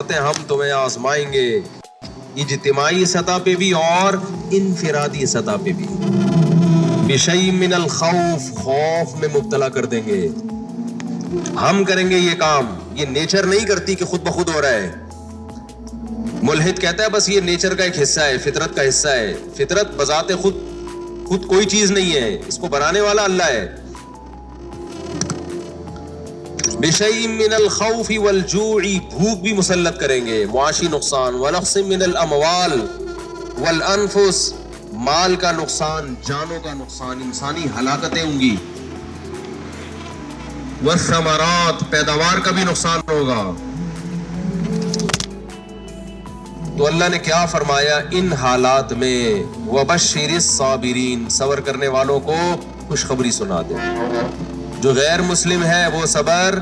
ہم تمہیں آزمائیں گے اجتماعی سطح پہ بھی اور انفرادی سطح پہ بھی. بشیء من الخوف، خوف میں مبتلا کر دیں گے. ہم کریں گے یہ کام. یہ نیچر نہیں کرتی کہ خود بخود ہو رہا ہے. ملحد کہتا ہے بس یہ نیچر کا ایک حصہ ہے، فطرت کا حصہ ہے. فطرت بذات خود کوئی چیز نہیں ہے، اس کو بنانے والا اللہ ہے. بشیء من الخوف والجوع، بھوک بھی مسلط کریں گے، معاشی نقصان. ونقص من الاموال والانفس، مال کا نقصان، جانوں کا نقصان، انسانی ہلاکتیں ہوں گی. والثمرات، پیداوار کا بھی نقصان ہوگا. تو اللہ نے کیا فرمایا ان حالات میں؟ وبشر الصابرین، صبر کرنے والوں کو خوشخبری سنا دے. جو غیر مسلم ہے وہ صبر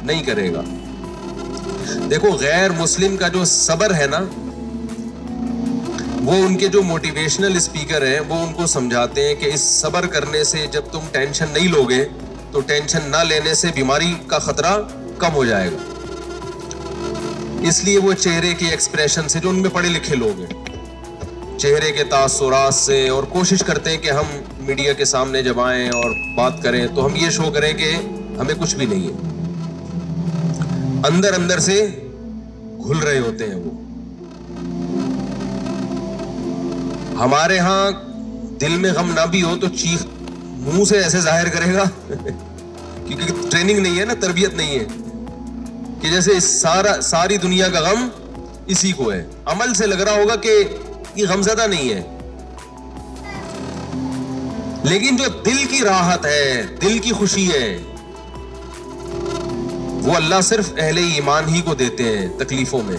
نہیں کرے گا. دیکھو غیر مسلم کا جو صبر ہے نا، وہ ان کے جو موٹیویشنل اسپیکر ہیں وہ ان کو سمجھاتے ہیں کہ اس صبر کرنے سے جب تم ٹینشن نہیں لوگے تو ٹینشن نہ لینے سے بیماری کا خطرہ کم ہو جائے گا. اس لیے وہ چہرے کے ایکسپریشن سے، جو ان میں پڑھے لکھے لوگ ہیں، چہرے کے تاثرات سے، اور کوشش کرتے ہیں کہ ہم میڈیا کے سامنے جب آئیں اور بات کریں تو ہم یہ شو کریں کہ ہمیں کچھ بھی نہیں ہے. اندر سے گھل رہے ہوتے ہیں وہ. ہمارے ہاں دل میں غم نہ بھی ہو تو چیخ منہ سے ایسے ظاہر کرے گا کیونکہ ٹریننگ نہیں ہے نا، تربیت نہیں ہے، کہ جیسے ساری دنیا کا غم اسی کو ہے. عمل سے لگ رہا ہوگا کہ یہ غمزدہ نہیں ہے، لیکن جو دل کی راحت ہے، دل کی خوشی ہے، وہ اللہ صرف اہل ایمان ہی کو دیتے ہیں. تکلیفوں میں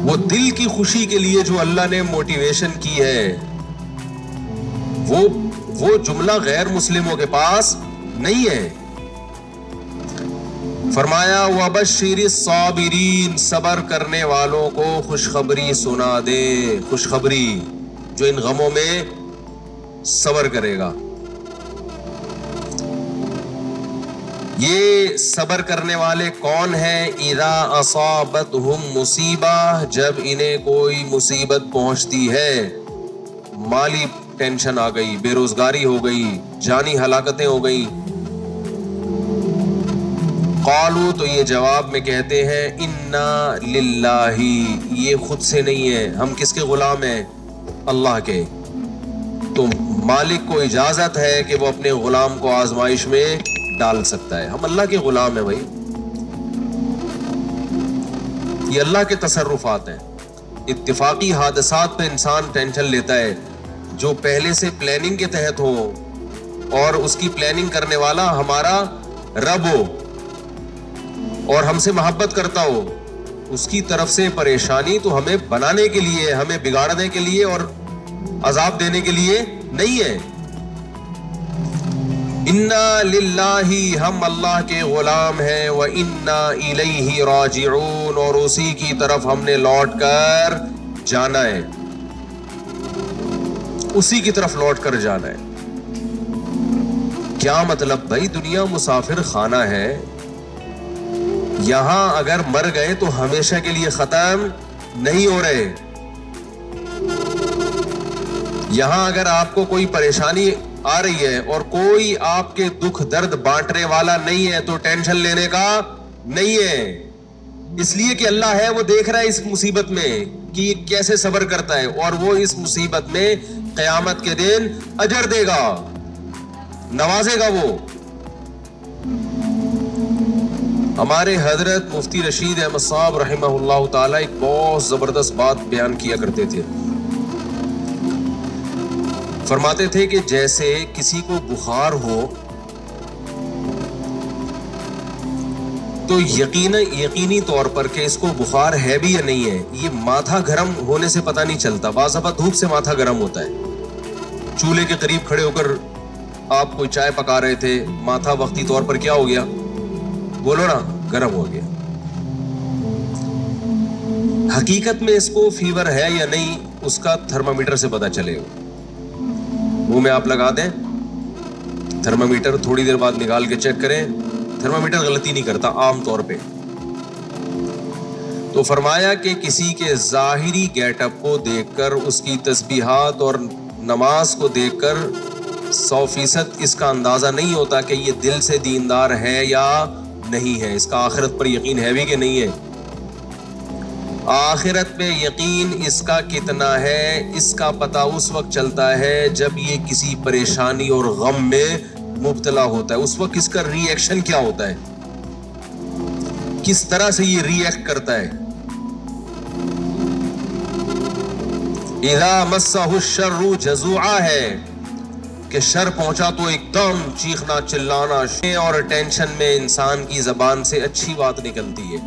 وہ دل کی خوشی کے لیے جو اللہ نے موٹیویشن کی ہے، وہ جملہ غیر مسلموں کے پاس نہیں ہے. فرمایا وَبَشِّرِ الصَّابِرِينَ، صبر کرنے والوں کو خوشخبری سنا دے. خوشخبری جو ان غموں میں صبر کرے گا. یہ صبر کرنے والے کون ہیں؟ اذا اصابتہم مصیبہ، جب انہیں کوئی مصیبت پہنچتی ہے. مالی ٹینشن آ گئی، بے روزگاری ہو گئی، جانی ہلاکتیں ہو گئی. قالوا، تو یہ جواب میں کہتے ہیں انا للہ، یہ خود سے نہیں ہے، ہم کس کے غلام ہیں؟ اللہ کے. تو مالک کو اجازت ہے کہ وہ اپنے غلام کو آزمائش میں ڈال سکتا ہے. ہم اللہ کے غلام ہیں بھائی. یہ اللہ کے تصرفات ہیں. اتفاقی حادثات پہ انسان ٹینشن لیتا ہے. جو پہلے سے پلاننگ کے تحت ہو اور اس کی پلاننگ کرنے والا ہمارا رب ہو اور ہم سے محبت کرتا ہو، اس کی طرف سے پریشانی تو ہمیں بنانے کے لیے، ہمیں بگاڑنے کے لیے اور عذاب دینے کے لیے نہیں ہے. انا للہ، ہم اللہ کے غلام ہیں. وانا الیہ راجعون، اور اسی کی طرف ہم نے لوٹ کر جانا ہے. اسی کی طرف لوٹ کر جانا ہے. کیا مطلب بھائی؟ دنیا مسافر خانہ ہے. یہاں اگر مر گئے تو ہمیشہ کے لیے ختم نہیں ہو رہے. یہاں اگر آپ کو کوئی پریشانی آ رہی ہے اور کوئی آپ کے دکھ درد بانٹنے والا نہیں ہے تو ٹینشن لینے کا نہیں ہے. اس لیے کہ اللہ ہے، وہ دیکھ رہا ہے اس مصیبت میں کہ یہ کیسے صبر کرتا ہے، اور وہ اس مصیبت میں قیامت کے دن اجر دے گا، نوازے گا. وہ ہمارے حضرت مفتی رشید احمد صاحب رحمہ اللہ تعالی ایک بہت زبردست بات بیان کیا کرتے تھے. فرماتے تھے کہ جیسے کسی کو بخار ہو تو یقینی طور پر کہ اس کو بخار ہے بھی یا نہیں ہے، یہ ماتھا گرم ہونے سے پتہ نہیں چلتا. بعض دفعہ دھوپ سے ماتھا گرم ہوتا ہے. چولہے کے قریب کھڑے ہو کر آپ کوئی چائے پکا رہے تھے، ماتھا وقتی طور پر کیا ہو گیا؟ بولو نا، گرم ہو گیا. حقیقت میں اس کو فیور ہے یا نہیں، اس کا تھرمامیٹر سے پتہ چلے گا. منہ میں آپ لگا دیں تھرمامیٹر، تھوڑی دیر بعد نکال کے چیک کریں تھرمامیٹر غلطی نہیں کرتا عام طور پہ. تو فرمایا کہ کسی کے ظاہری گیٹ اپ کو دیکھ کر, اس کی تسبیحات اور نماز کو دیکھ کر 100% اس کا اندازہ نہیں ہوتا کہ یہ دل سے دیندار ہے یا نہیں ہے, اس کا آخرت پر یقین ہے بھی کہ نہیں ہے. آخرت پہ یقین اس کا کتنا ہے, اس کا پتہ اس وقت چلتا ہے جب یہ کسی پریشانی اور غم میں مبتلا ہوتا ہے. اس وقت اس کا ری ایکشن کیا ہوتا ہے, کس طرح سے یہ ری ایکٹ کرتا ہے. اذا مسہ الشر جزوعا ہے کہ شر پہنچا تو ایک دم چیخنا چلانا, اور ٹینشن میں انسان کی زبان سے اچھی بات نکلتی ہے.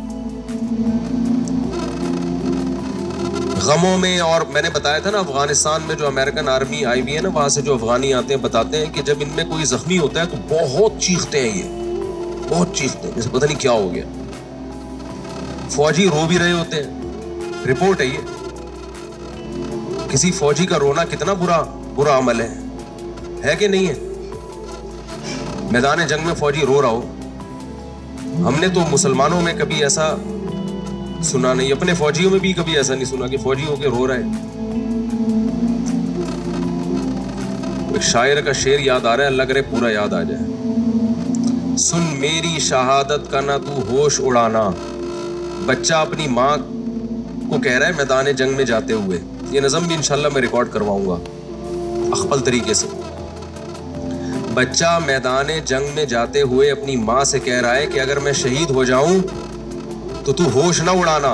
غموں میں, اور میں نے بتایا تھا نا افغانستان میں جو امریکن آرمی آئی ہوئی ہے نا, وہاں سے جو افغانی آتے ہیں بتاتے ہیں کہ جب ان میں کوئی زخمی ہوتا ہے تو بہت چیختے ہیں, یہ بہت چیختے ہیں, جیسے پتہ نہیں کیا ہو گیا. فوجی رو بھی رہے ہوتے ہیں, رپورٹ ہے یہ. کسی فوجی کا رونا کتنا برا عمل ہے کہ نہیں ہے. میدان جنگ میں فوجی رو رہا ہو, ہم نے تو مسلمانوں میں کبھی ایسا سنا نہیں, اپنے فوجیوں میں بھی کبھی ایسا نہیں سنا کہ فوجی ہو کے رو رہا ہے. ایک شاعر کا شعر یاد آ رہا ہے, اللہ کرے پورا یاد آ جائے. سن میری شہادت کا نہ تو ہوش اڑانا, بچہ اپنی ماں کو کہہ رہا ہے میدان جنگ میں جاتے ہوئے. یہ نظم بھی انشاءاللہ میں ریکارڈ کرواؤں گا اخبل طریقے سے. بچہ میدان جنگ میں جاتے ہوئے اپنی ماں سے کہہ رہا ہے کہ اگر میں شہید ہو جاؤں تو ہوش نہ اڑانا,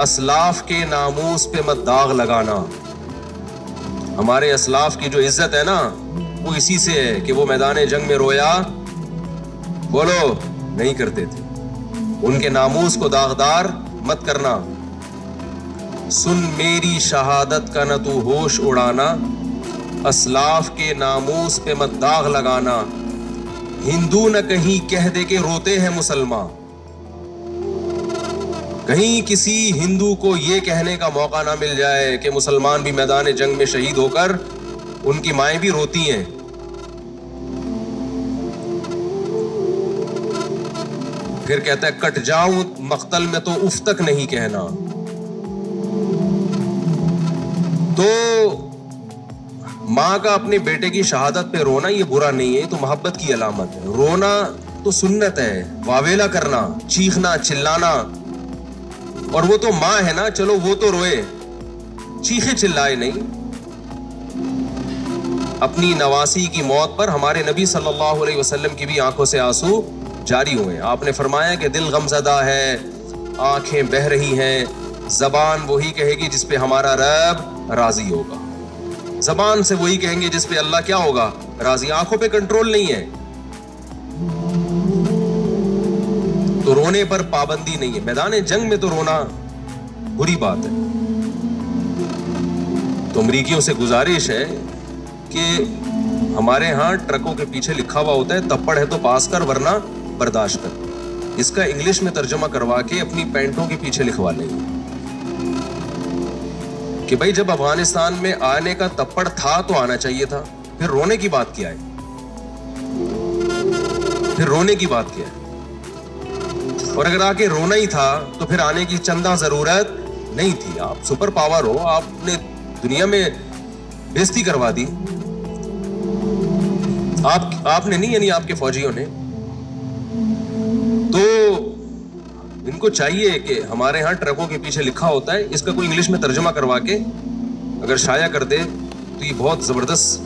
اسلاف کے ناموس پہ مت داغ لگانا. ہمارے اسلاف کی جو عزت ہے نا وہ اسی سے ہے کہ وہ میدان جنگ میں رویا بولو نہیں کرتے تھے. ان کے ناموس کو داغدار مت کرنا. سن میری شہادت کا نہ تو ہوش اڑانا, اسلاف کے ناموس پہ مت داغ لگانا. ہندو نہ کہیں کہہ دے کہ روتے ہیں مسلمان, کہیں کسی ہندو کو یہ کہنے کا موقع نہ مل جائے کہ مسلمان بھی میدان جنگ میں شہید ہو کر ان کی مائیں بھی روتی ہیں. پھر کہتا ہے کٹ جاؤں مقتل میں تو اف تک نہیں کہنا. تو ماں کا اپنے بیٹے کی شہادت پہ رونا یہ برا نہیں ہے, تو محبت کی علامت ہے. رونا تو سنت ہے, واویلا کرنا, چیخنا چلانا, اور وہ تو ماں ہے نا, چلو وہ تو روئے, چیخے چلائے نہیں. اپنی نواسی کی موت پر ہمارے نبی صلی اللہ علیہ وسلم کی بھی آنکھوں سے آنسو جاری ہوئے. آپ نے فرمایا کہ دل غمزدہ ہے, آنکھیں بہہ رہی ہیں, زبان وہی کہے گی جس پہ ہمارا رب راضی ہوگا. زبان سے وہی کہیں گے جس پہ اللہ کیا ہوگا راضی. آنکھوں پہ کنٹرول نہیں ہے تو رونے پر پابندی نہیں ہے. میدان جنگ میں تو رونا بری بات ہے. تو امریکیوں سے گزارش ہے کہ ہمارے ہاں ٹرکوں کے پیچھے لکھا ہوا ہوتا ہے تپڑ ہے تو پاس کر ورنہ برداشت کر. اس کا انگلش میں ترجمہ کروا کے اپنی پینٹوں کے پیچھے لکھوا لیں کہ بھائی جب افغانستان میں آنے کا تپڑ تھا تو آنا چاہیے تھا, پھر رونے کی بات کیا ہے, پھر رونے کی بات کیا ہے. اور اگر آ کے رونا ہی تھا تو پھر آنے کی چندہ ضرورت نہیں تھی. آپ سپر پاور ہو, آپ نے دنیا میں بےزتی کروا دی. آپ نے نہیں, یعنی آپ کے فوجیوں نے. تو ان کو چاہیے کہ ہمارے ہاں ٹرکوں کے پیچھے لکھا ہوتا ہے, اس کا کوئی انگلش میں ترجمہ کروا کے اگر شائع کر دے تو یہ بہت زبردست.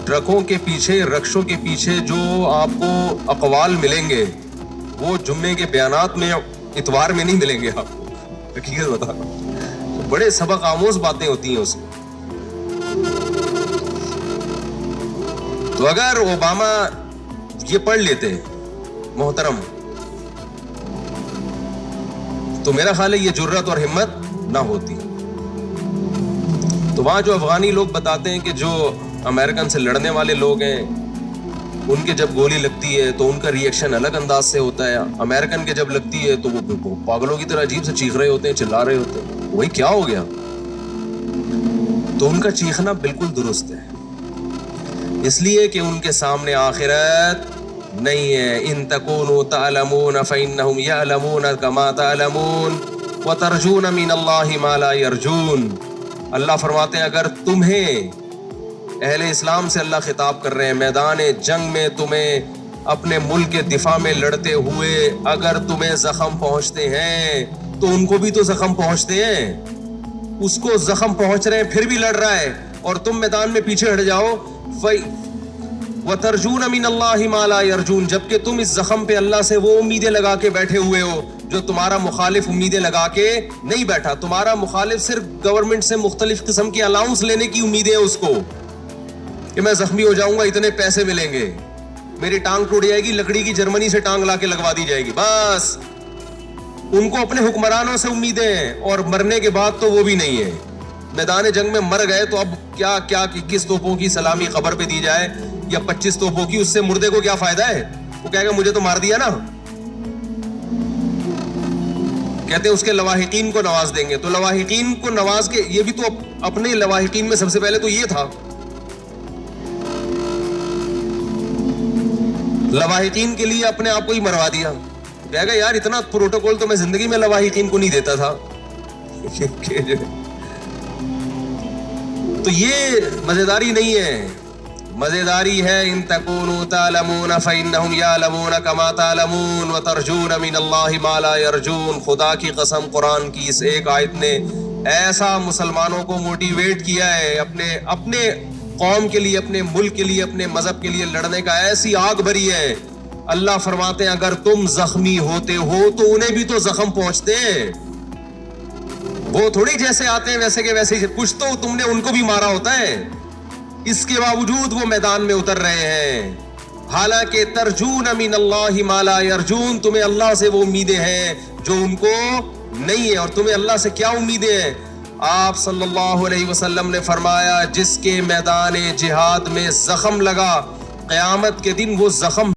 ٹرکوں کے پیچھے, رکشوں کے پیچھے جو آپ کو اقوال ملیں گے وہ جمعے کے بیانات میں, اتوار میں نہیں ملیں گے آپ کو. حقیقت بتا رہا ہوں, بڑے سبق آموز باتیں ہوتی ہیں اس میں. تو اگر اوباما یہ پڑھ لیتے محترم تو میرا خیال ہے یہ جرات اور ہمت نہ ہوتی. تو وہاں جو افغانی لوگ بتاتے ہیں کہ جو امریکن سے لڑنے والے لوگ ہیں ان کے جب گولی لگتی ہے تو ان کا ری ایکشن الگ انداز سے ہوتا ہے. امریکن کے جب لگتی ہے تو وہ پاگلوں کی طرح عجیب سے چیخ رہے ہوتے ہیں, چلا رہے ہوتے ہیں, وہی کیا ہو گیا. تو ان کا چیخنا بالکل درست ہے, اس لیے کہ ان کے سامنے آخرت نہیں ہے. ان تکونوا تعلمون فإنهم يعلمون كما تعلمون وترجون من اللہ ما لا يرجون. اللہ فرماتے ہیں اگر تمہیں، اہل اسلام سے اللہ خطاب کر رہے ہیں، میدان جنگ میں تمہیں اپنے ملک کے دفاع میں لڑتے ہوئے اگر تمہیں زخم پہنچتے ہیں تو ان کو بھی تو زخم پہنچتے ہیں. اس کو زخم پہنچ رہے ہیں پھر بھی لڑ رہا ہے اور تم میدان میں پیچھے ہٹ جاؤ. وَتَرْجُونَ مِنَ اللَّهِ مَا لَا يَرْجُونَ، جبکہ تم اس زخم پہ اللہ سے وہ امیدیں لگا کے بیٹھے ہوئے ہو جو تمہارا مخالف امیدیں لگا کے نہیں بیٹھا. تمہارا مخالف صرف گورنمنٹ سے مختلف قسم کی الاؤنس لینے کی امیدیں ہیں اس کو کہ میں زخمی ہو جاؤں گا اتنے پیسے ملیں گے، میری ٹانگ ٹوٹ جائے گی لکڑی کی جرمنی سے ٹانگ لا کے لگوا دی جائے گی. بس ان کو اپنے حکمرانوں سے امیدیں ہیں اور مرنے کے بعد تو وہ بھی نہیں ہے. میدان جنگ میں مر گئے تو اب کیا 21 توپوں کی سلامی قبر پہ دی جائے یا 25 توپوں کی، اس سے مردے کو کیا فائدہ ہے؟ وہ کہے گا مجھے تو مار دیا نا. کہتے ہیں اس کے لواحقین کو نواز دیں گے. تو لواحقین کو نواز کے، یہ بھی تو اپنے لواحقین میں سب سے پہلے تو یہ تھا، لواحقین کے لیے اپنے آپ کو ہی مروا دیا. کہے گا یار اتنا پروٹوکول تو میں زندگی میں لواحقین کو نہیں دیتا تھا. تو یہ مزیداری نہیں ہے، مزیداری ہے ان تکونوا تعلمون فإنهم يعلمون كما تعلمون وترجون من اللہ ما لا يرجون. خدا کی قسم قرآن کی اس ایک آیت نے ایسا مسلمانوں کو موٹیویٹ کیا ہے اپنے قوم کے لیے، اپنے ملک کے لیے، اپنے مذہب کے لیے لڑنے کا، ایسی آگ بھری ہے. اللہ فرماتے ہیں اگر تم زخمی ہوتے ہو تو انہیں بھی تو زخم پہنچتے ہیں. وہ تھوڑی جیسے آتے ہیں ویسے کے ویسے، کچھ تو تم نے ان کو بھی مارا ہوتا ہے. اس کے باوجود وہ میدان میں اتر رہے ہیں. حالانکہ ترجون من اللہ ما لا یرجون، تمہیں اللہ سے وہ امیدیں ہیں جو ان کو نہیں ہے. اور تمہیں اللہ سے کیا امیدیں ہیں؟ آپ صلی اللہ علیہ وسلم نے فرمایا جس کے میدان جہاد میں زخم لگا قیامت کے دن وہ زخم